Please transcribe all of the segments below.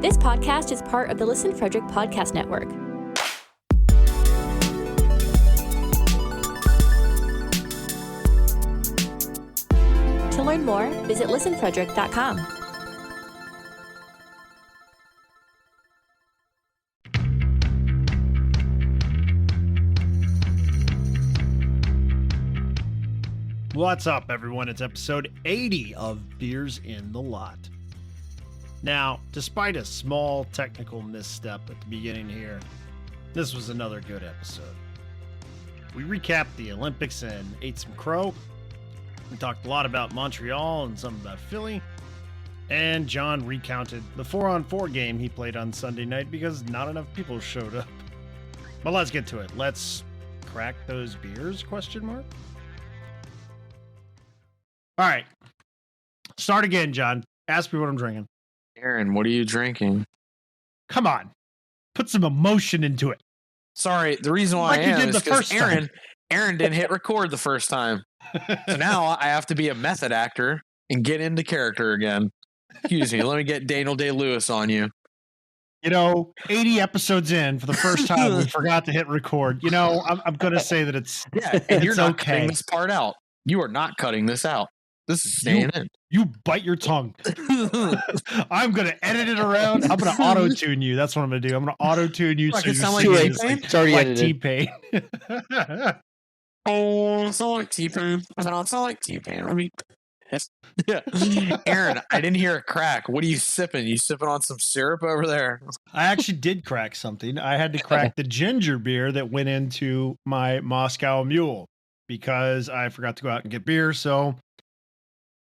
This podcast is part of the Listen Frederick Podcast Network. To learn more, visit listenfrederick.com. What's up, everyone? It's episode 80 of Beers in the Lot. Now, despite a small technical misstep at the beginning here, this was another good episode. We recapped the Olympics and ate some crow. We talked a lot about Montreal and some about Philly. And John recounted the 4-on-4 game he played on Sunday night because not enough people showed up. But let's get to it. Let's crack those beers, ? All right. Start again, John. Ask me what I'm drinking. Aaron, what are you drinking? Come on. Put some emotion into it. Sorry, the reason why Like I you am did is the first because Aaron didn't hit record the first time. So now I have to be a method actor and get into character again. Excuse me, let me get Daniel Day-Lewis on you. 80 episodes in, for the first time, we forgot to hit record. I'm going to say that it's and you're not okay. cutting this part out. You are not cutting this out. This is staying in. You bite your tongue. I'm going to edit it around. I'm going to auto-tune you. That's what I'm going to do. I'm going to auto-tune you. Like so it sound you like sing T-Pain? like, It's already like edited. T-Pain. Oh, it's not like T-Pain. It's not like T-Pain. I mean, yeah. Aaron, I didn't hear a crack. What are you sipping? You sipping on some syrup over there? I actually did crack something. I had to crack the ginger beer that went into my Moscow Mule because I forgot to go out and get beer. So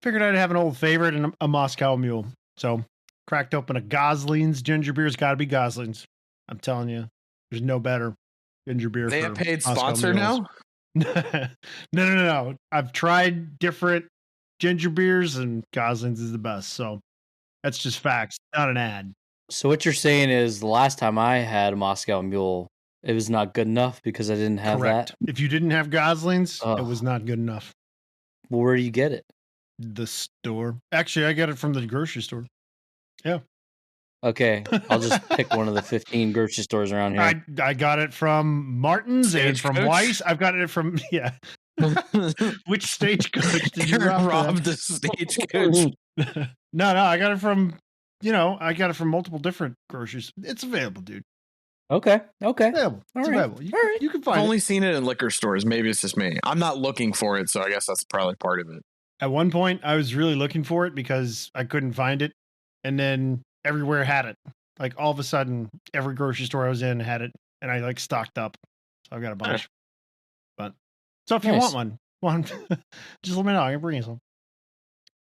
figured I'd have an old favorite and a Moscow Mule. So cracked open a Gosling's. Ginger beer's got to be Gosling's. I'm telling you, there's no better ginger beer. They for a paid Moscow sponsor Mules. now? No. I've tried different ginger beers and Gosling's is the best. So that's just facts, not an ad. So what you're saying is the last time I had a Moscow Mule, it was not good enough because I didn't have Correct. that? If you didn't have Gosling's, it Oh. was not good enough. Well, where do you get it? The store. Actually, I got it from the grocery store. Okay, I'll just pick one of the 15 grocery stores around here. I got it from Martin's and from Stagecoach? Weiss. I've got it from Which stagecoach did you Aaron rob? robbed the stagecoach. No, I got it from multiple different groceries. It's available, dude. Okay. It's available. All It's right. available. All right. You can I've find only it. seen it in liquor stores. Maybe it's just me. I'm not looking for it, so I guess that's probably part of it. At one point, I was really looking for it because I couldn't find it, and then everywhere had it. Like all of a sudden, every grocery store I was in had it, and I like stocked up. So I've got a bunch. But so if you Nice. want one, just let me know. I can bring you some.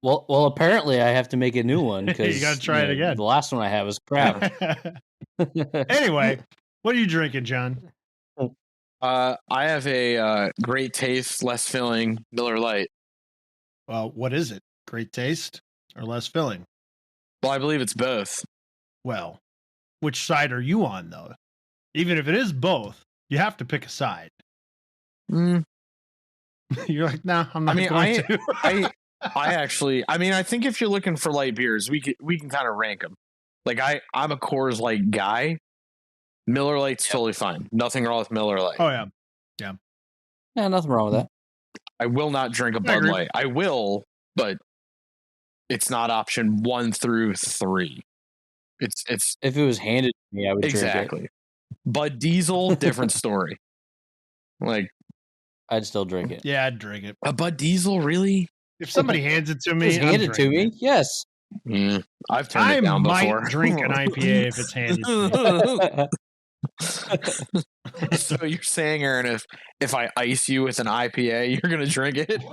Well, apparently I have to make a new one because You gotta try it again. The last one I had was crap. Anyway, what are you drinking, John? I have a great taste, less filling Miller Lite. Well, what is it? Great taste or less filling? Well, I believe it's both. Well, which side are you on, though? Even if it is both, you have to pick a side. Mm, You're like, no, I'm not I mean, going to. I think if you're looking for light beers, we can kind of rank them. Like I'm a Coors Light guy. Miller Lite's totally fine. Nothing wrong with Miller Lite. Oh, yeah. Yeah, nothing wrong with that. I will not drink a I Bud agree. Light. I will, but it's not option 1 through 3. It's If it was handed to me, I would drink it. exactly. Bud Diesel, different story. Like I'd still drink it. Yeah, I'd drink it. a Bud Diesel, really? If somebody hands it to If it me, was I'm handed to drinking me, yes. I've turned I it down might before. drink an IPA if it's handed to me. So you're saying, Aaron, if I ice you with an IPA, you're gonna drink it?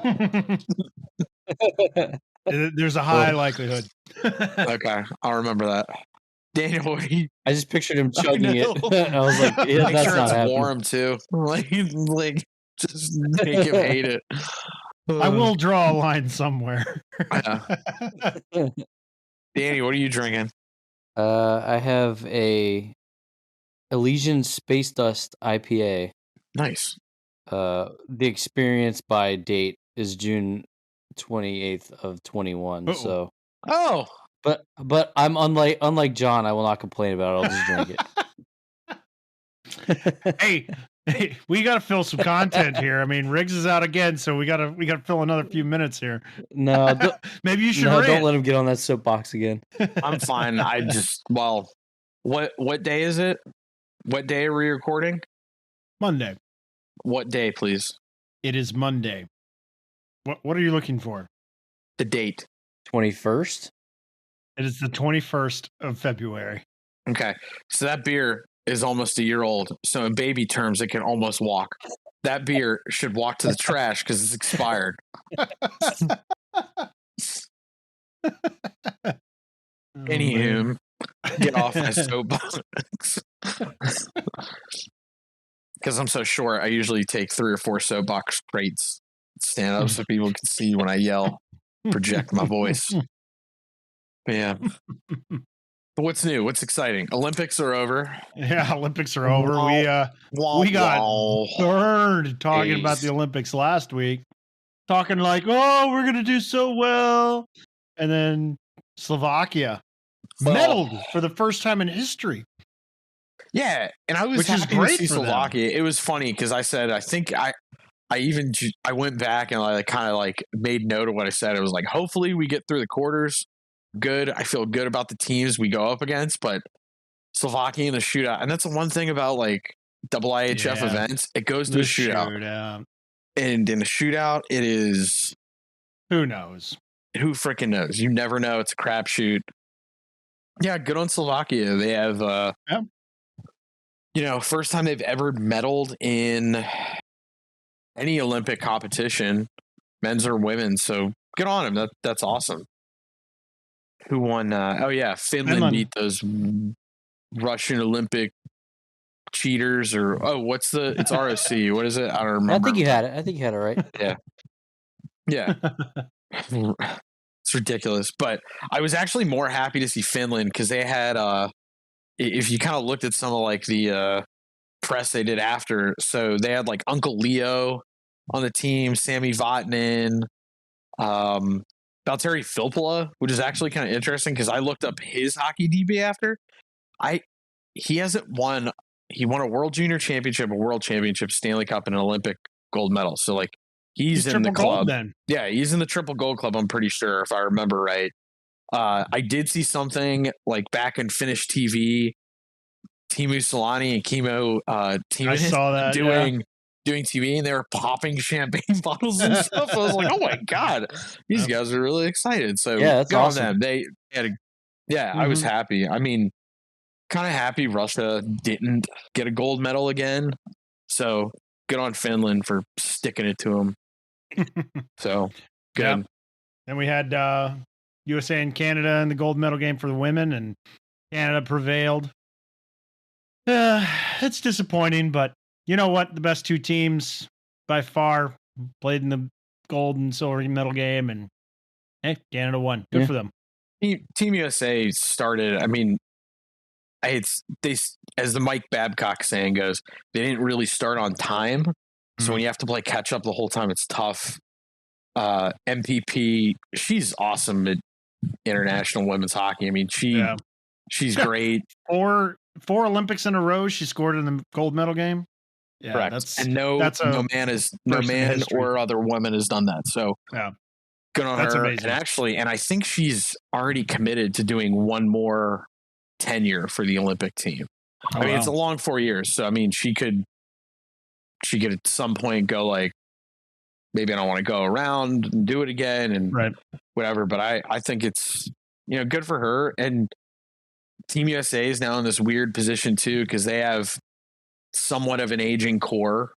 There's a high likelihood. Okay, I'll remember that. Daniel, what do you I just pictured him chugging it. know. I was like, yeah, make that's sure not it's happening. warm too? Like just make him hate it. I will draw a line somewhere. Danny, what are you drinking? I have a Elysian Space Dust IPA. Nice. The experience by date is June 28th of 21. Uh-oh. So Oh, But I'm unlike John. I will not complain about it. I'll just drink it. Hey, we got to fill some content here. I mean, Riggs is out again, so we got to fill another few minutes here. No, maybe you should. Don't let him get on that soapbox again. I'm fine. What day is it? What day are we recording? Monday. What day, please? It is Monday. What are you looking for? The date. 21st. It is the 21st of February. Okay, so that beer is almost a year old. So in baby terms, it can almost walk. That beer should walk to the trash because it's expired. Anywho, get off my soapbox. Because I'm so short, I usually take 3 or 4 soapbox crates, stand up so people can see when I yell, project my voice. But yeah. What's new? What's exciting? Olympics are over. Yeah, Olympics are over. We got burned talking about the Olympics last week. Talking like, oh, we're going to do so well. And then Slovakia medaled for the first time in history. Yeah, and I was happy to see Slovakia. It was funny because I said, I think I went back and I kind of made note of what I said. It was like, hopefully we get through the quarters. Good. I feel good about the teams we go up against, but Slovakia in the shootout, and that's the one thing about IIHF events. It goes to a shootout. And in a shootout, it is who knows? Who freaking knows? You never know. It's a crapshoot. Yeah, good on Slovakia. They have first time they've ever medaled in any Olympic competition, men's or women's. So good on them. That's awesome. Who won? Finland beat those Russian Olympic cheaters, it's ROC. What is it? I don't remember. I think you had it right. Yeah. It's ridiculous. But I was actually more happy to see Finland because they had, if you kind of looked at some of the press they did after, so they had Uncle Leo on the team, Sami Vatanen, Valtteri Filppula, which is actually kind of interesting because I looked up his hockey DB after. He hasn't won. He won a World Junior Championship, a World Championship, Stanley Cup, and an Olympic gold medal. So he's in the club. Gold, then. Yeah, he's in the triple gold club. I'm pretty sure if I remember right. I did see something back in Finnish TV. Timu Solani and Kimmo I saw that doing TV, and they were popping champagne bottles and stuff. I was like, oh my god, these guys are really excited. So yeah, that's awesome. Them. They had I was happy. I mean, kind of happy Russia didn't get a gold medal again. So good on Finland for sticking it to them. So good. Yep. Then we had USA and Canada in the gold medal game for the women, and Canada prevailed. It's disappointing, but you know what? The best 2 teams by far played in the gold and silver medal game, and Canada won. Good for them. Team USA started. I mean, as the Mike Babcock saying goes, they didn't really start on time. So when you have to play catch up the whole time, it's tough. MPP, she's awesome at international women's hockey. I mean, she's great. 4 Olympics in a row she scored in the gold medal game. Yeah, correct. And no man or other woman has done that. So good on her. Amazing. And I think she's already committed to doing one more tenure for the Olympic team. I mean, it's a long 4 years. So I mean, she could at some point go maybe I don't want to go around and do it again and whatever. But I think it's good for her. And Team USA is now in this weird position too because they have somewhat of an aging core.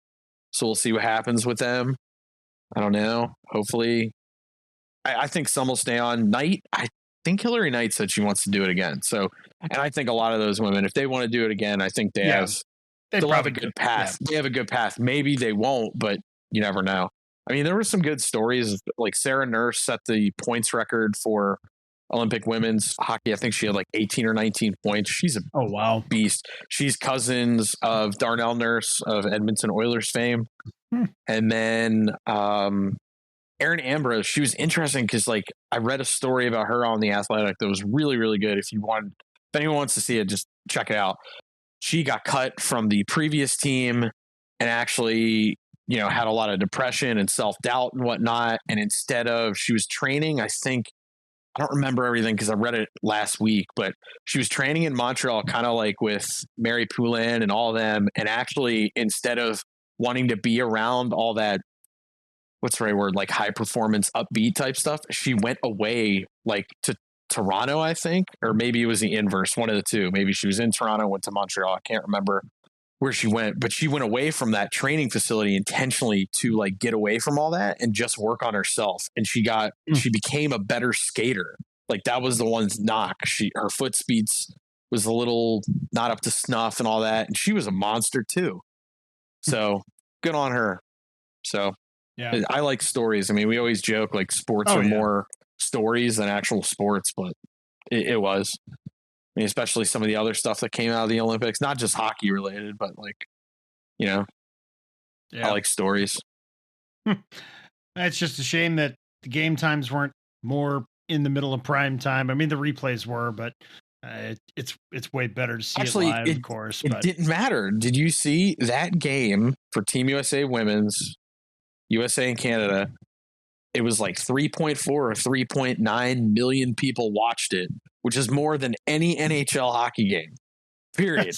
So we'll see what happens with them. I don't know. Hopefully, I think some will stay on. Knight, I think Hillary Knight said she wants to do it again. So, and I think a lot of those women, if they want to do it again, I think they'll have a good path. Yeah. They have a good path. Maybe they won't, but you never know. I mean, there were some good stories. Sarah Nurse set the points record for Olympic women's hockey. I think she had 18 or 19 points. She's a beast. She's cousins of Darnell Nurse of Edmonton Oilers fame. And then Erin Ambrose, she was interesting because like I read a story about her on The Athletic that was really, really good. If anyone wants to see it, just check it out. She got cut from the previous team and actually, had a lot of depression and self-doubt and whatnot. And instead of, she was training, I don't remember everything because I read it last week, but she was training in Montreal, kind of like with Mary Poulin and all of them. And actually, instead of wanting to be around all that, what's the right word, like high performance, upbeat type stuff, she went away like to Toronto, I think, or maybe it was the inverse, one of the two. Maybe she was in Toronto, went to Montreal. I can't remember where she went, but she went away from that training facility intentionally to like get away from all that and just work on herself. And she became a better skater. Like that was the one's knock. Her foot speeds was a little not up to snuff and all that. And she was a monster too. So good on her. So yeah, I like stories. I mean, we always joke like sports are more stories than actual sports, but it was. I mean, especially some of the other stuff that came out of the Olympics, not just hockey related, but like, I like stories. It's just a shame that the game times weren't more in the middle of prime time. I mean, the replays were, but it's way better to see it live, of course. It didn't matter. Did you see that game for Team USA Women's, USA and Canada? It was like 3.4 or 3.9 million people watched it, which is more than any NHL hockey game, period.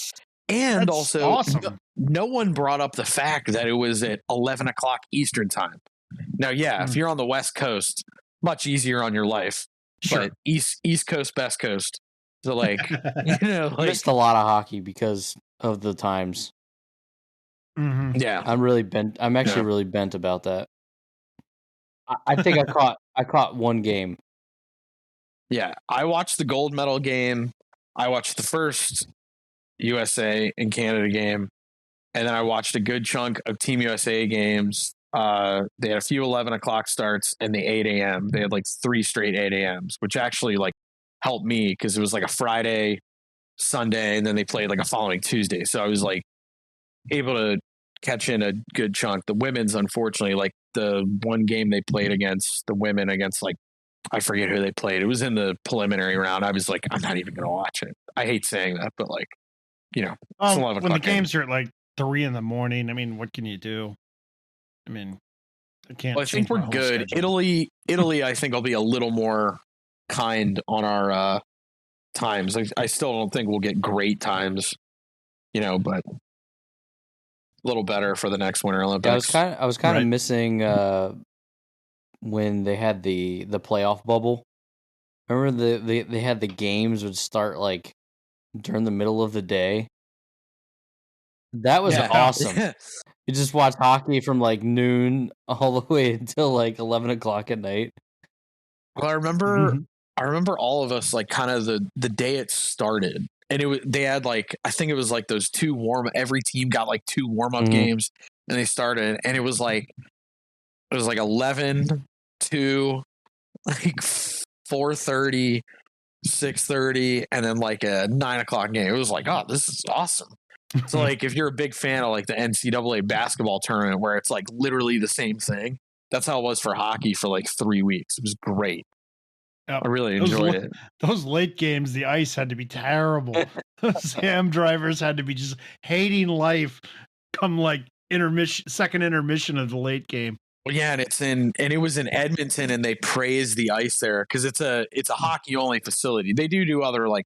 That's also awesome. No one brought up the fact that it was at 11 o'clock Eastern time. Now, if you're on the West Coast, much easier on your life, but East Coast, Best Coast. So like, I missed a lot of hockey because of the times. Mm-hmm. Yeah. I'm actually really bent about that. I think I caught one game. Yeah, I watched the gold medal game. I watched the first USA and Canada game, and then I watched a good chunk of Team USA games. They had a few 11 o'clock starts and the 8 a.m. They had like 3 straight 8 a.m.s, which actually like helped me because it was like a Friday, Sunday, and then they played like a following Tuesday. So I was like able to catch in a good chunk. The women's, unfortunately, like the one game they played against the women against like, I forget who they played. It was in the preliminary round. I was like, I'm not even going to watch it. I hate saying that, but like, it's 11 when the games are at like 3 a.m, I mean, what can you do? I mean, I can't. Well, I think we're good. Schedule. Italy, I think will be a little more kind on our times. I still don't think we'll get great times, but a little better for the next Winter Olympics. Yeah, I was kind of missing when they had the playoff bubble. Remember they had the games would start like during the middle of the day. That was awesome. You just watch hockey from like noon all the way until like 11 o'clock at night. Well, I remember all of us like kind of the day it started, and they had like, I think it was like those 2 every team got like 2 warm-up games, and they started, and it was like 11, 2, like 4:30, 6:30, and then like a 9 o'clock game. It was like, oh, this is awesome. So like if you're a big fan of like the NCAA basketball tournament where it's like literally the same thing, that's how it was for hockey for like 3 weeks. It was great. I really enjoyed it. Those late games, the ice had to be terrible. Those Sam drivers had to be just hating life come like second intermission of the late game. Well, yeah, and it was in Edmonton, and they praised the ice there because it's a hockey only facility. They do other like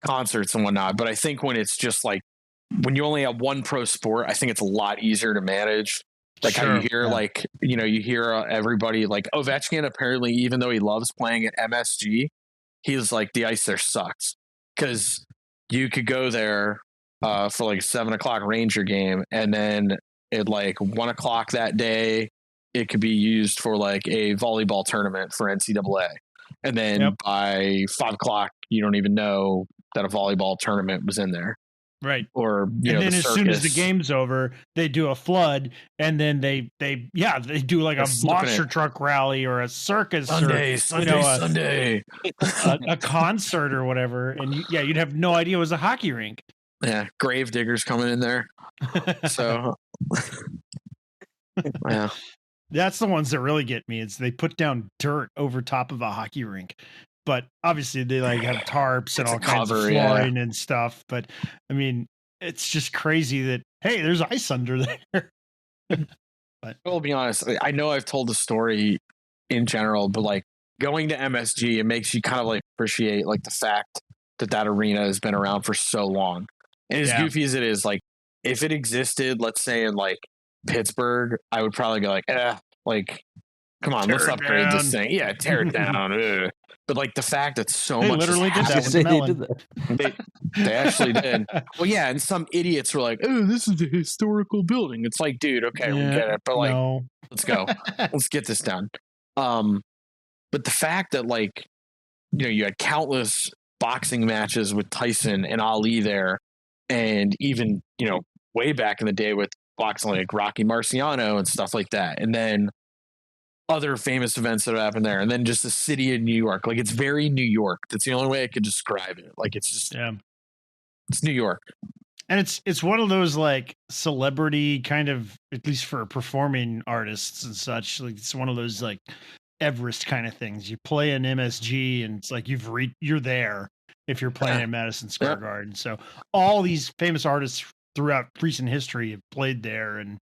concerts and whatnot, but I think when it's just like when you only have one pro sport, I think it's a lot easier to manage. Like how you hear like, you hear everybody like Ovechkin, apparently, even though he loves playing at MSG, he's like, the ice there sucks because you could go there for like a 7 o'clock Ranger game. And then at like 1 o'clock that day, it could be used for like a volleyball tournament for NCAA. And then by 5 o'clock, you don't even know that a volleyball tournament was in there. Right. Or, and then as soon as the game's over, they do a flood, and then they do like a monster truck rally or a circus Sunday, a concert or whatever. And you'd have no idea it was a hockey rink. Yeah. Grave diggers coming in there. So, yeah. That's the ones that really get me. It's they put down dirt over top of a hockey rink, but obviously they like have tarps and all kinds of flooring and stuff. But I mean, it's just crazy that hey, there's ice under there. But I'll be honest, I know I've told the story in general, but like going to MSG, it makes you kind of like appreciate like the fact that arena has been around for so long. And as goofy as it is, like if it existed, let's say in like Pittsburgh, I would probably be like, like, come on, let's upgrade this thing. Yeah, tear it down. But like the fact that so much literally did that with the melon. They actually did. Well, yeah, and some idiots were like, "Oh, this is a historical building." It's like, dude, okay, we get it, but like, let's go, let's get this done. But the fact that like, you had countless boxing matches with Tyson and Ali there, and even way back in the day with boxing like Rocky Marciano and stuff like that, and then other famous events that have happened there, and then just the city of New York. Like it's very New York. That's the only way I could describe it. Like it's just it's New York. And it's one of those like celebrity kind of, at least for performing artists and such, like it's one of those like Everest kind of things. You play an MSG and it's like you're there if you're playing in Madison Square Garden. So all these famous artists throughout recent history have played there, and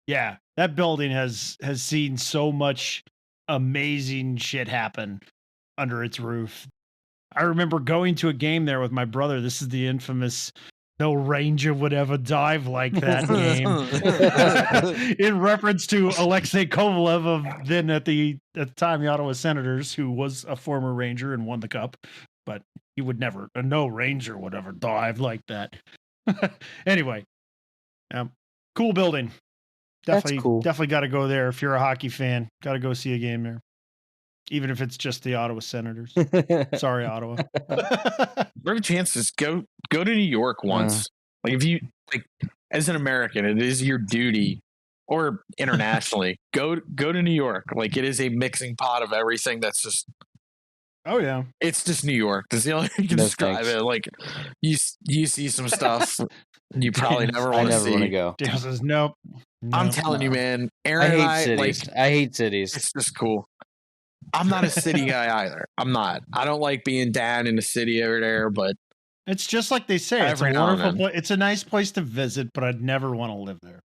yeah, that building has seen so much amazing shit happen under its roof. I remember going to a game there with my brother. This is the infamous "No Ranger would ever dive like that" game, in reference to Alexei Kovalev of then at the time the Ottawa Senators, who was a former Ranger and won the cup, but he would never, no Ranger would ever dive like that. Anyway, cool building. Definitely, cool. Definitely got to go there if you're a hockey fan. Got to go see a game there, even if it's just the Ottawa Senators. Sorry, Ottawa. Every chance is go to New York once. Like if you like, as an American, it is your duty, or internationally, go to New York. Like it is a mixing pot of everything. That's just. Oh yeah, it's just New York. That's the only way you can describe it. Like you see some stuff you probably never want to see. I never want to go. Dan says nope. I'm telling you, man. Aaron, I hate cities. I hate cities. It's just cool. I'm not a city guy either. I'm not. I don't like being down in the city over there, but it's just like they say. It's a wonderful place. It's a nice place to visit, but I'd never want to live there.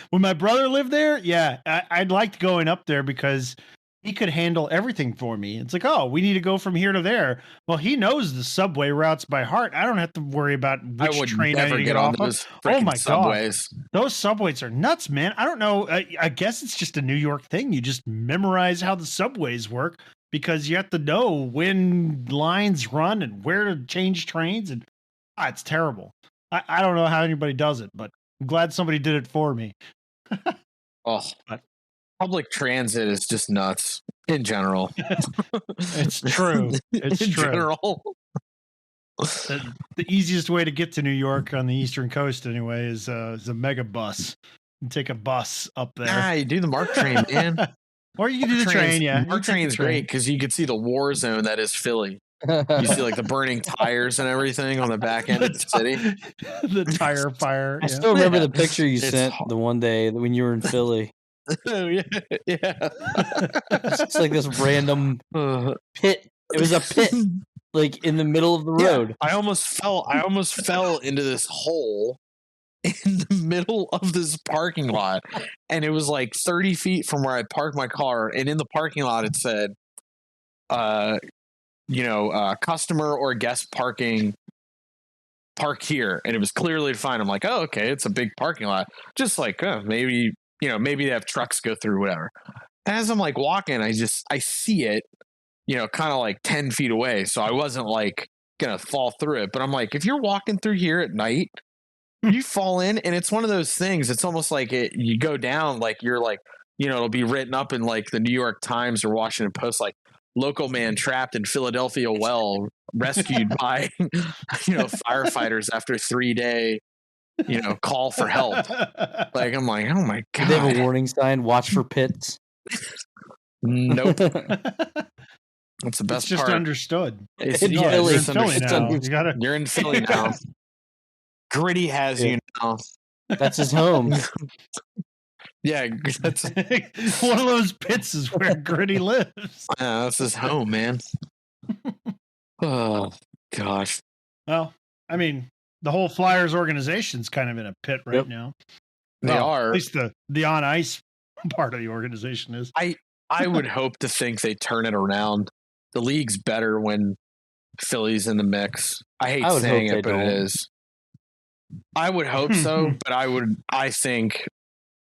When my brother lived there, yeah, I liked going up there because he could handle everything for me. It's like, oh, we need to go from here to there. Well, he knows the subway routes by heart. I don't have to worry about which train I need to get off of. Oh my subways. God. Those subways are nuts, man. I don't know. I guess it's just a New York thing. You just memorize how the subways work because you have to know when lines run and where to change trains. And it's terrible. I don't know how anybody does it, but I'm glad somebody did it for me. Public transit is just nuts in general. It's true. It's in true. General. The easiest way to get to New York on the Eastern Coast, anyway, is a mega bus. You take a bus up there. Nah, you do the MARC train, man. Or you can do the train, yeah. MARC train's great because you can see the war zone that is Philly. You see like the burning tires and everything on the back end of the city. The tire fire. I still remember the picture you sent the one day when you were in Philly. Oh yeah. It's like this random pit. It was a pit, like in the middle of the road. I almost fell into this hole in the middle of this parking lot, and it was like 30 feet from where I parked my car. And in the parking lot, it said, customer or guest parking. Park here, and it was clearly defined. I'm like, oh, okay, it's a big parking lot. Just like, maybe. Maybe they have trucks go through, whatever. As I'm like walking, I see it, kind of like 10 feet away. So I wasn't like going to fall through it. But I'm like, if you're walking through here at night, you fall in, and it's one of those things. It's almost like you go down, like you're like, it'll be written up in like the New York Times or Washington Post, like local man trapped in Philadelphia well, rescued by, firefighters after 3-day call for help. Like I'm like, oh my God. They have a warning sign, watch for pits. Nope. That's the best it's just part. Understood. You're in Philly now. You're in Philly now. Gritty has you now. That's his home. Yeah, that's one of those pits is where Gritty lives. That's his home, man. Oh gosh. Well, I mean, the whole Flyers organization's kind of in a pit right now. They are. At least the on ice part of the organization is. I would hope to think they turn it around. The league's better when Philly's in the mix. I hate saying it, but it is. I would hope so, but I think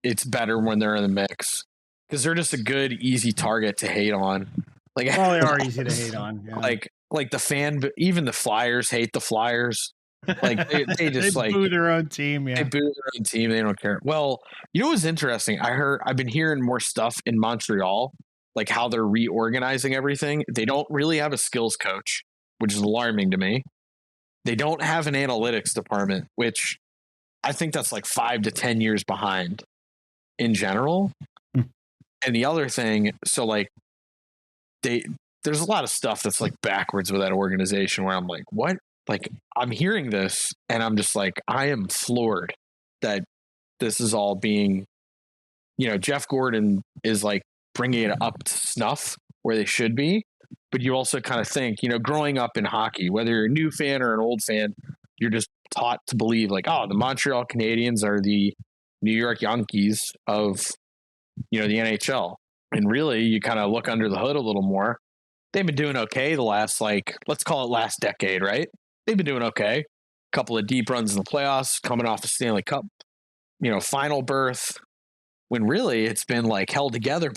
it's better when they're in the mix because they're just a good, easy target to hate on. Like, they are easy to hate on. Yeah. Like the fan, even the Flyers hate the Flyers. Like they just they boo their own team. Yeah, they boo their own team. They don't care. Well, you know what's interesting? I've been hearing more stuff in Montreal, like how they're reorganizing everything. They don't really have a skills coach, which is alarming to me. They don't have an analytics department, which I think that's like 5 to 10 years behind in general. And the other thing, so like there's a lot of stuff that's like backwards with that organization where I'm like, what? Like I'm hearing this and I'm just like, I am floored that this is all being, Jeff Gordon is like bringing it up to snuff where they should be. But you also kind of think, growing up in hockey, whether you're a new fan or an old fan, you're just taught to believe like, oh, the Montreal Canadiens are the New York Yankees of, the NHL. And really, you kind of look under the hood a little more. They've been doing okay the last, let's call it last decade, right? They've been doing okay. A couple of deep runs in the playoffs, coming off the Stanley Cup, final berth. When really it's been like held together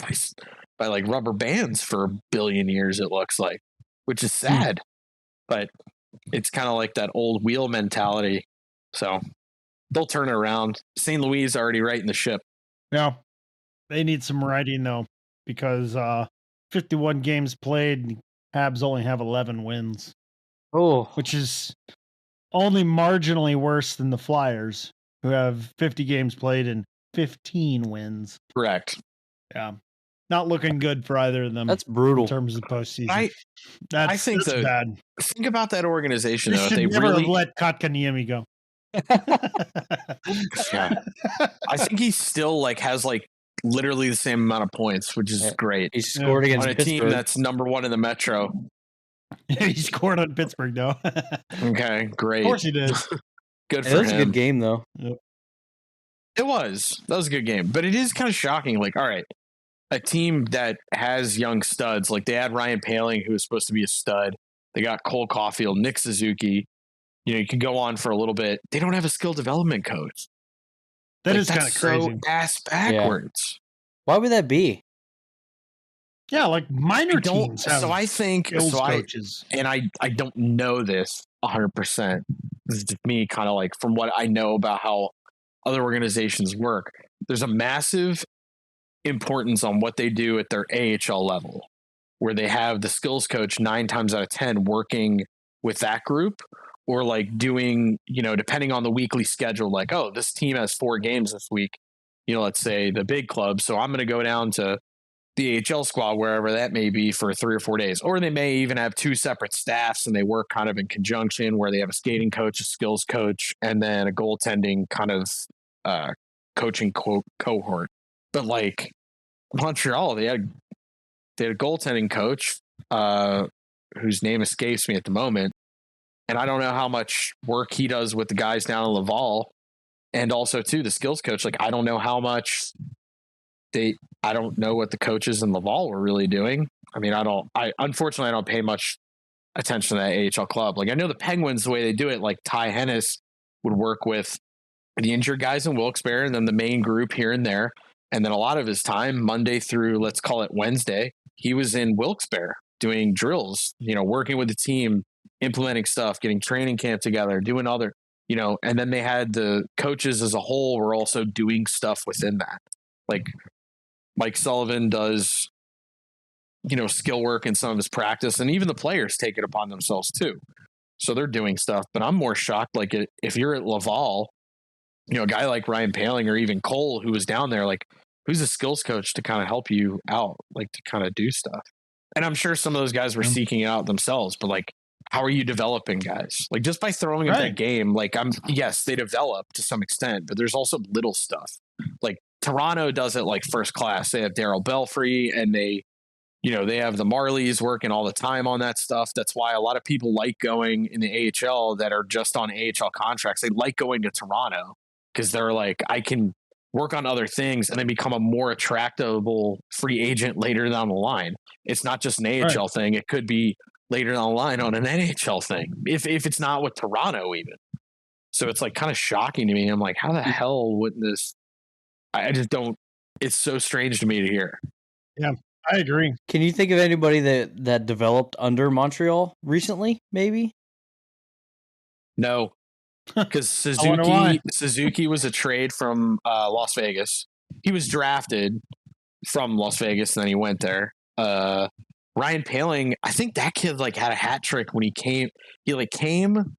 by like rubber bands for a billion years, it looks like, which is sad. But it's kind of like that old wheel mentality. So they'll turn it around. St. Louis is already righting the ship. Yeah. They need some righting, though, because 51 games played, Habs only have 11 wins. Oh, which is only marginally worse than the Flyers, who have 50 games played and 15 wins. Correct. Yeah. Not looking good for either of them. That's brutal in terms of postseason. I think that's bad. Think about that organization, though. They never really let Kotkaniemi go. Yeah. I think he still has literally the same amount of points, which is great. He scored against on a team that's number 1 in the Metro. He scored on Pittsburgh, though. Okay, great. Of course he did. Good for him. It was a good game, though. Yep. It was. That was a good game. But it is kind of shocking. Like, all right, a team that has young studs, like they had Ryan Poehling, who was supposed to be a stud. They got Cole Caulfield, Nick Suzuki. You can go on for a little bit. They don't have a skill development coach. That is kind of crazy. So ass backwards. Yeah. Why would that be? Yeah, like minor teams have I think coaches. I don't know this 100%. This is just me kind of like from what I know about how other organizations work. There's a massive importance on what they do at their AHL level, where they have the skills coach 9 times out of 10 working with that group, or like doing, depending on the weekly schedule, like, oh, this team has 4 games this week, let's say the big club. So I'm going to go down to the AHL squad, wherever that may be, for 3 or 4 days. Or they may even have 2 separate staffs and they work kind of in conjunction, where they have a skating coach, a skills coach, and then a goaltending kind of coaching cohort. But like Montreal, they had a goaltending coach whose name escapes me at the moment. And I don't know how much work he does with the guys down in Laval. And also, too, the skills coach. Like, I don't know how much I don't know what the coaches in Laval were really doing. I mean, unfortunately, I don't pay much attention to that AHL club. Like, I know the Penguins, the way they do it, like Ty Hennis would work with the injured guys in Wilkes-Barre and then the main group here and there. And then a lot of his time, Monday through, let's call it Wednesday, he was in Wilkes-Barre doing drills, working with the team, implementing stuff, getting training camp together, doing other, and then they had the coaches as a whole were also doing stuff within that. Like Mike Sullivan does, skill work in some of his practice, and even the players take it upon themselves too. So they're doing stuff, but I'm more shocked. Like if you're at Laval, a guy like Ryan Poehling or even Cole, who was down there, like who's a skills coach to kind of help you out, like to kind of do stuff. And I'm sure some of those guys were seeking it out themselves, but like, how are you developing guys? Like just by throwing them that game, like yes, they develop to some extent, but there's also little stuff like Toronto does it like first class. They have Daryl Belfry, and they have the Marlies working all the time on that stuff. That's why a lot of people like going in the AHL that are just on AHL contracts. They like going to Toronto because they're like, I can work on other things and then become a more attractable free agent later down the line. It's not just an AHL thing. It could be later down the line on an NHL thing. If it's not with Toronto even. So it's like kind of shocking to me. I'm like, how the hell wouldn't this, I just don't, it's so strange to me to hear. Yeah, I agree. Can you think of anybody that developed under Montreal recently, maybe? No. Because Suzuki was a trade from Las Vegas. He was drafted from Las Vegas, and then he went there. Ryan Poehling, I think that kid like had a hat trick when he came. He like came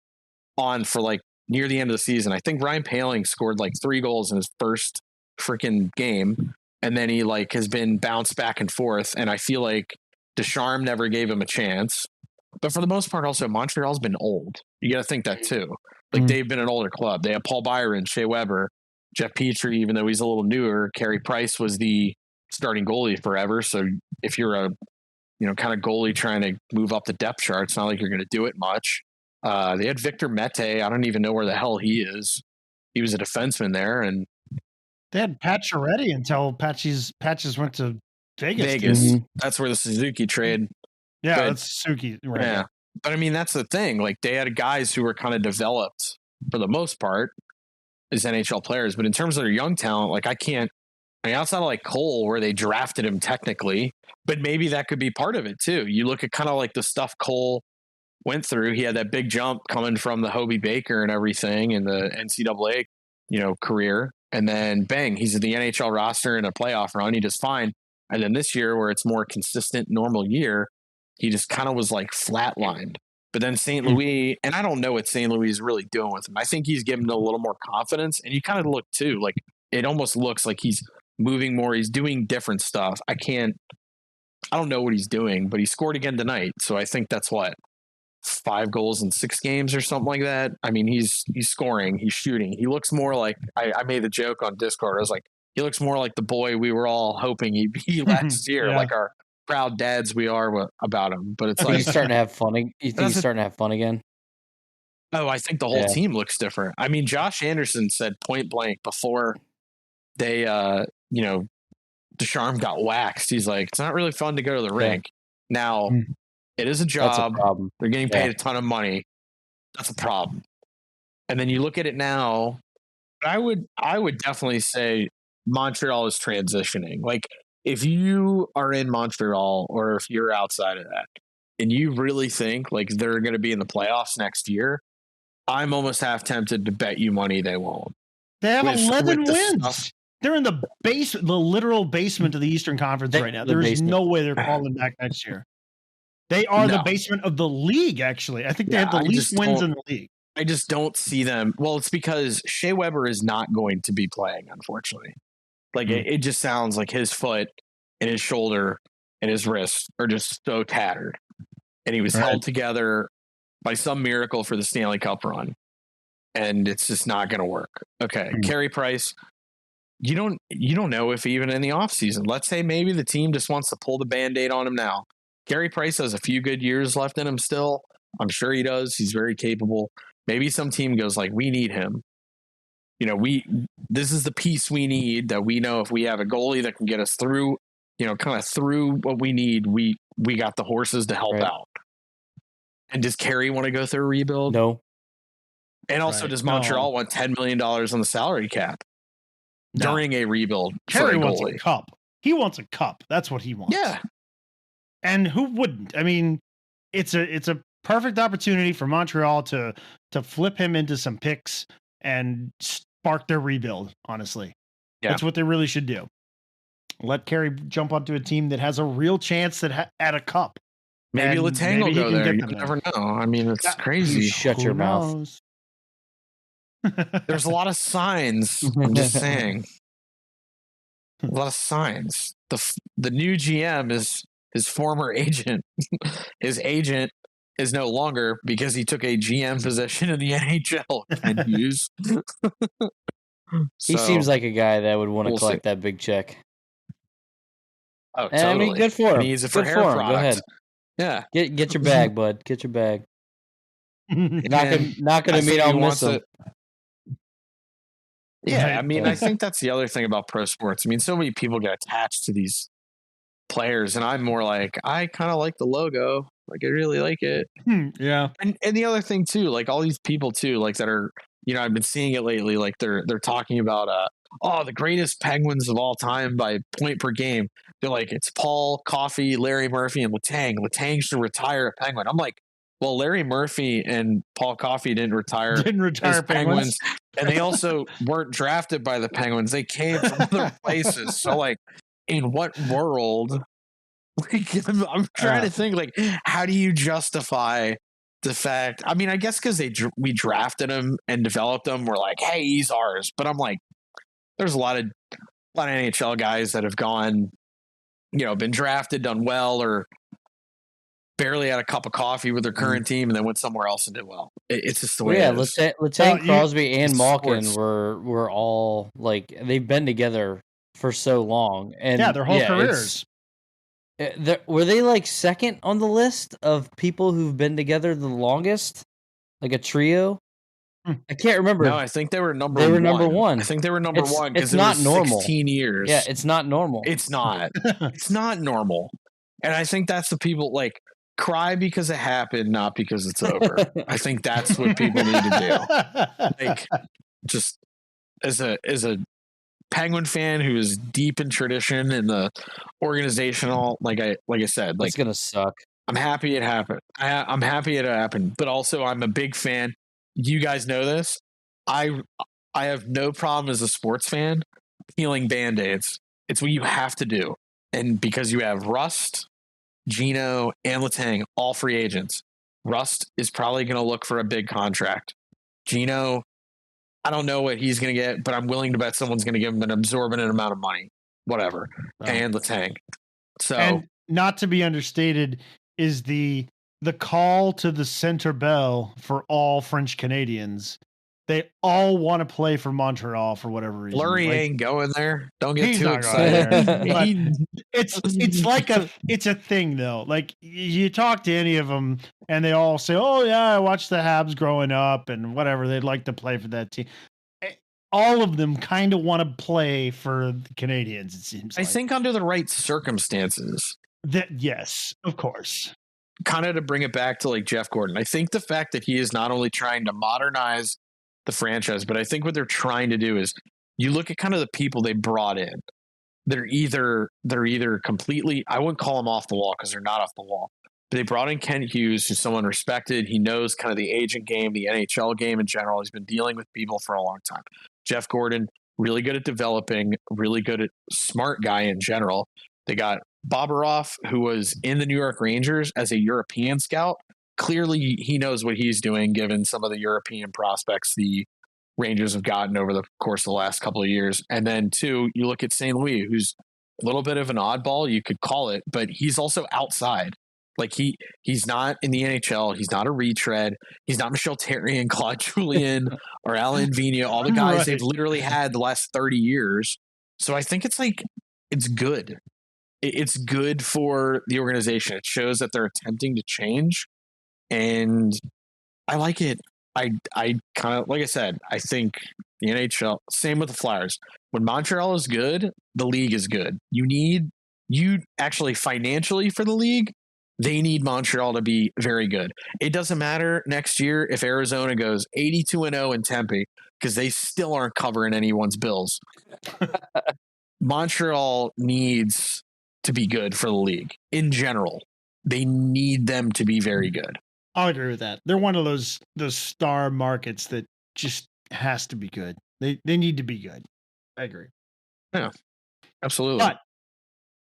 on for like near the end of the season. I think Ryan Poehling scored like 3 goals in his first freaking game, and then he like has been bounced back and forth. And I feel like Deschamps never gave him a chance. But for the most part, also Montreal's been old. You got to think that too. Like they've been an older club. They have Paul Byron, Shea Weber, Jeff Petrie, even though he's a little newer. Carey Price was the starting goalie forever. So if you're a kind of goalie trying to move up the depth chart, it's not like you're going to do it much. They had Victor Mete. I don't even know where the hell he is. He was a defenseman there, and they had Pacioretty until Patches went to Vegas. Mm-hmm. That's where the Suzuki trade. Yeah, that's Suzuki. Right. Yeah. But I mean, that's the thing. Like they had guys who were kind of developed for the most part as NHL players. But in terms of their young talent, like outside of like Cole, where they drafted him technically, but maybe that could be part of it too. You look at kind of like the stuff Cole went through. He had that big jump coming from the Hobie Baker and everything in the NCAA, career. And then bang, he's at the NHL roster in a playoff run. He does fine. And then this year, where it's more consistent, normal year, he just kind of was like flatlined. But then St. Louis, and I don't know what St. Louis is really doing with him. I think he's given a little more confidence. And you kind of look too, like it almost looks like he's moving more. He's doing different stuff. I don't know what he's doing, but he scored again tonight. So I think that's 5 goals in 6 games or something like that. I mean, he's scoring, he's shooting. He looks more like, I made the joke on Discord. I was like, he looks more like the boy we were all hoping he'd be last year, like our proud dads we are about him. But it's like he's starting to have fun. You think he's starting to have fun again? Oh, I think the whole team looks different. I mean, Josh Anderson said point blank before they, Deschamps got waxed. He's like, it's not really fun to go to the rink. Now, it is a job. That's a problem. They're getting paid a ton of money. That's a problem. And then you look at it now. I would definitely say Montreal is transitioning. Like if you are in Montreal or if you're outside of that and you really think like they're going to be in the playoffs next year, I'm almost half tempted to bet you money they won't. They have 11 wins. They're in the literal basement of the Eastern Conference right now. There's no way they're falling back next year. They are the basement of the league, actually. I think they have the least wins in the league. I just don't see them. Well, it's because Shea Weber is not going to be playing, unfortunately. Like, it just sounds like his foot and his shoulder and his wrist are just so tattered. And he was held together by some miracle for the Stanley Cup run. And it's just not going to work. Okay, Carey Price, you don't know if even in the offseason, let's say maybe the team just wants to pull the Band-Aid on him now. Carey Price has a few good years left in him still. I'm sure he does. He's very capable. Maybe some team goes like, we need him. This is the piece we need that we know if we have a goalie that can get us through, kind of through what we need, we got the horses to help out. And does Carey want to go through a rebuild? No. And also, does Montreal want $10 million on the salary cap during a rebuild? Carey wants a cup. He wants a cup. That's what he wants. Yeah. And who wouldn't? I mean, it's a perfect opportunity for Montreal to flip him into some picks and spark their rebuild, honestly. Yeah. That's what they really should do. Let Carey jump onto a team that has a real chance at a cup. Maybe Letang will go there. You never know. I mean, it's crazy. Shut your mouth. There's a lot of signs. I'm just saying. A lot of signs. The new GM is his former agent. His agent is no longer because he took a GM position in the NHL. And use. He seems like a guy that would want to collect that big check. Oh, totally. I mean, good for him. And he needs it for hair product. Go ahead. Yeah. Get your bag, bud. Get your bag. Not gonna mean I'll miss him. Yeah, I mean, I think that's the other thing about pro sports. I mean, so many people get attached to these players, and I'm more like, I kind of like the logo. Like, I really like it. Yeah. And the other thing too, like all these people too, like that are, I've been seeing it lately. Like they're talking about, the greatest Penguins of all time by point per game. They're like, it's Paul, Coffey, Larry Murphy, and Letang. Letang should retire a Penguin. I'm like, well, Larry Murphy and Paul Coffey didn't retire as Penguins. And they also weren't drafted by the Penguins. They came from other places. So, like, in what world? Like, I'm trying to think, like, how do you justify the fact? I mean, I guess because we drafted him and developed him. We're like, hey, he's ours. But I'm like, there's a lot of NHL guys that have gone, been drafted, done well, or barely had a cup of coffee with their current team and then went somewhere else and did well. It's just the way it is. Letang, Crosby, and Malkin were all like, they've been together for so long. And their whole careers. Were they like second on the list of people who've been together the longest? Like a trio? I can't remember. No, I think they were number one. Number one. I think they were number one because it's not normal. 16 years. Yeah, it's not normal. It's not. It's not normal. And I think that's the people, like, cry because it happened, not because it's over. I think that's what people need to do. Like, just as a Penguin fan who is deep in tradition and the organizational, like I said, like, it's gonna suck. I'm happy it happened. I'm happy it happened, but also I'm a big fan. You guys know this. I have no problem as a sports fan peeling Band-Aids. It's what you have to do. And because you have Rust, Gino, and Letang, all free agents. Rust is probably going to look for a big contract. Gino, I don't know what he's going to get, but I'm willing to bet someone's going to give him an absorbent amount of money. Whatever. Oh. And Letang. So, and not to be understated is the call to the center bell for all French Canadians. They all want to play for Montreal for whatever reason. Fleury ain't going there. Don't get too excited. It's a thing though. Like, you talk to any of them and they all say, "Oh yeah, I watched the Habs growing up and whatever. They'd like to play for that team." All of them kind of want to play for the Canadians. It seems. I think under the right circumstances. Yes, of course. Kind of to bring it back to like Jeff Gordon. I think the fact that he is not only trying to modernize the franchise, but I think what they're trying to do is, you look at kind of the people they brought in. They're either completely, I wouldn't call them off the wall because they're not off the wall. But they brought in Kent Hughes, who's someone respected. He knows kind of the agent game, the NHL game in general. He's been dealing with people for a long time. Jeff Gordon, really good at developing, really good at smart guy in general. They got Bobberov, who was in the New York Rangers as a European scout. Clearly, he knows what he's doing, given some of the European prospects the Rangers have gotten over the course of the last couple of years. And then, two, you look at St. Louis, who's a little bit of an oddball, you could call it, but he's also outside. Like, he's not in the NHL. He's not a retread. He's not Michel Therrien, Claude Julien, or Alain Vigneault, all the guys they've literally had the last 30 years. So I think it's like, it's good. It's good for the organization. It shows that they're attempting to change. And I like it. I kind of, like I said, I think the NHL, same with the Flyers. When Montreal is good, the league is good. You actually financially for the league, they need Montreal to be very good. It doesn't matter next year if Arizona goes 82-0 in Tempe, because they still aren't covering anyone's bills. Montreal needs to be good for the league in general. They need them to be very good. I'll agree with that. They're one of those star markets that just has to be good. They need to be good. I agree. Yeah, absolutely. But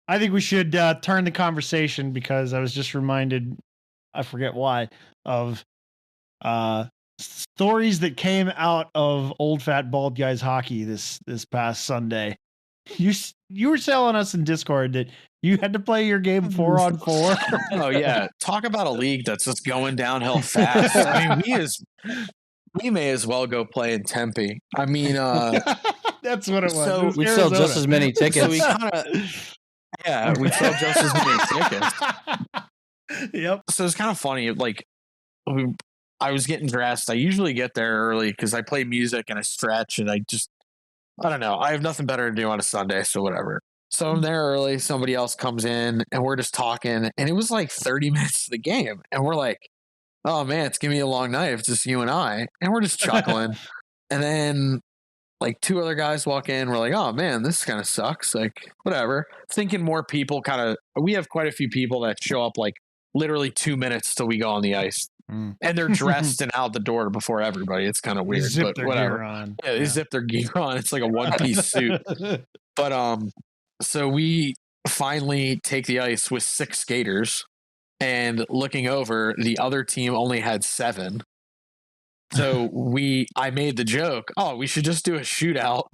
I think we should turn the conversation, because I was just reminded, I forget why, of stories that came out of Old Fat Bald Guys hockey this past Sunday. You were telling us in Discord that you had to play your game 4-on-4. Oh yeah, talk about a league that's just going downhill fast. I mean, we may as well go play in Tempe. I mean, that's what it was. So we sell just as many tickets. So we we sell just as many tickets. Yep. So it's kind of funny. Like, I was getting dressed. I usually get there early because I play music and I stretch and I don't know. I have nothing better to do on a Sunday, so whatever. So I'm there early. Somebody else comes in and we're just talking. And it was like 30 minutes of the game. And we're like, oh man, it's going to be a long night if it's just you and I. And we're just chuckling. And then like 2 other guys walk in. We're like, oh man, this kind of sucks. Like, whatever. Thinking more people we have quite a few people that show up like literally 2 minutes till we go on the ice. And they're dressed and out the door before everybody. It's kind of weird, they zip but their whatever. Gear on. Yeah, they zip their gear on. It's like a one-piece suit. But so we finally take the ice with 6 skaters, and looking over, the other team only had 7. So I made the joke, oh, we should just do a shootout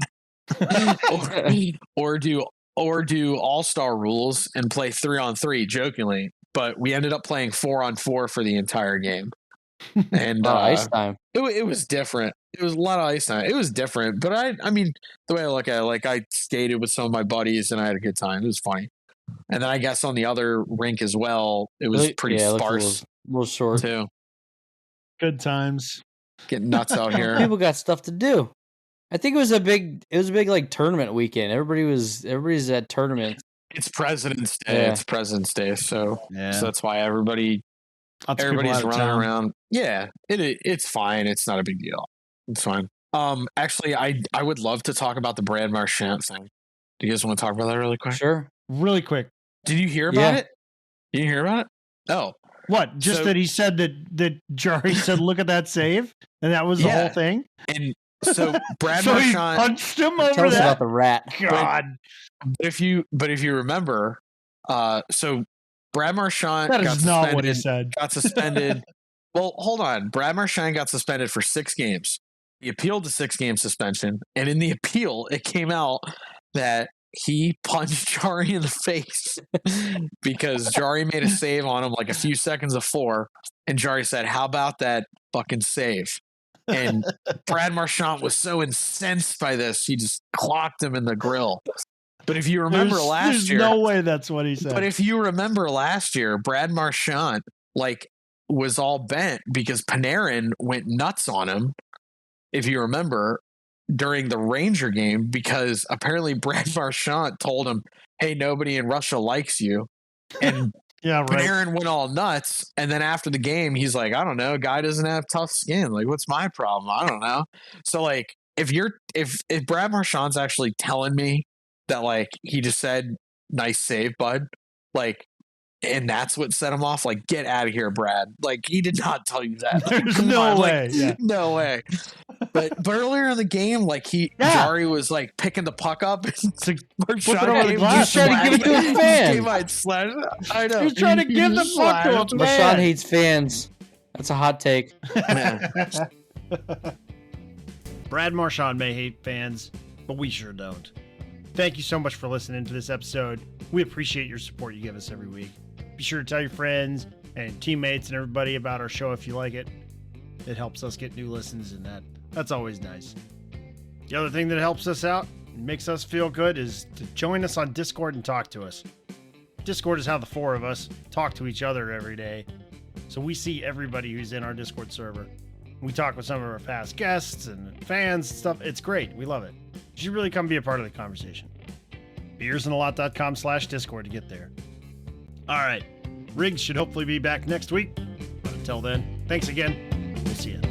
or do all-star rules and play 3-on-3 jokingly. But we ended up playing 4-on-4 for the entire game. And ice time. It was different. It was a lot of ice time. It was different. But I mean, the way I look at it, like I skated with some of my buddies and I had a good time. It was funny. And then I guess on the other rink as well, it was pretty sparse. A little short too. Good times. Getting nuts out here. People got stuff to do. I think it was a big like tournament weekend. Everybody's at tournaments. It's President's Day. Yeah. It's President's Day, so that's why everybody's running around. Yeah, it's fine. It's not a big deal. It's fine. Actually, I would love to talk about the Brad Marchand thing. Do you guys want to talk about that really quick? Sure. Really quick. Did you hear about it? Did you hear about it? Oh. What? Just that he said that Jari said, "Look at that save," and that was the whole thing. And so Brad Marchand he punched him over Tell us about the rat. God. But if you remember, so Brad Marchand got suspended. Well, hold on. Brad Marchand got suspended for 6 games. He appealed the 6-game suspension, and in the appeal, it came out that he punched Jari in the face because Jari made a save on him like a few seconds before, and Jari said, "How about that fucking save?" And Brad Marchand was so incensed by this, he just clocked him in the grill. But if you remember last year, no way that's what he said. But if you remember last year, Brad Marchand was all bent because Panarin went nuts on him. If you remember, during the Ranger game, because apparently Brad Marchand told him, "Hey, nobody in Russia likes you," and Panarin went all nuts. And then after the game, he's like, "I don't know, guy doesn't have tough skin. Like, what's my problem? I don't know." So like, if Brad Marchand's actually telling me that like he just said, "Nice save, bud," like, and that's what set him off, like, get out of here, Brad. Like, he did not tell you that. There's no way. Like, no way. But earlier in the game, like Jari was like picking the puck up. Marchand he's trying to give it to a fan. I know. He's trying to give the puck to a fan. Marchand hates fans. That's a hot take. Brad Marchand may hate fans, but we sure don't. Thank you so much for listening to this episode. We appreciate your support you give us every week. Be sure to tell your friends and teammates and everybody about our show if you like it. It helps us get new listens, and that's always nice. The other thing that helps us out and makes us feel good is to join us on Discord and talk to us. Discord is how the 4 of us talk to each other every day, so we see everybody who's in our Discord server. We talk with some of our past guests and fans and stuff. It's great. We love it. You should really come be a part of the conversation. beersinalot.com/Discord to get there. All right. Riggs should hopefully be back next week. But until then, thanks again. We'll see you.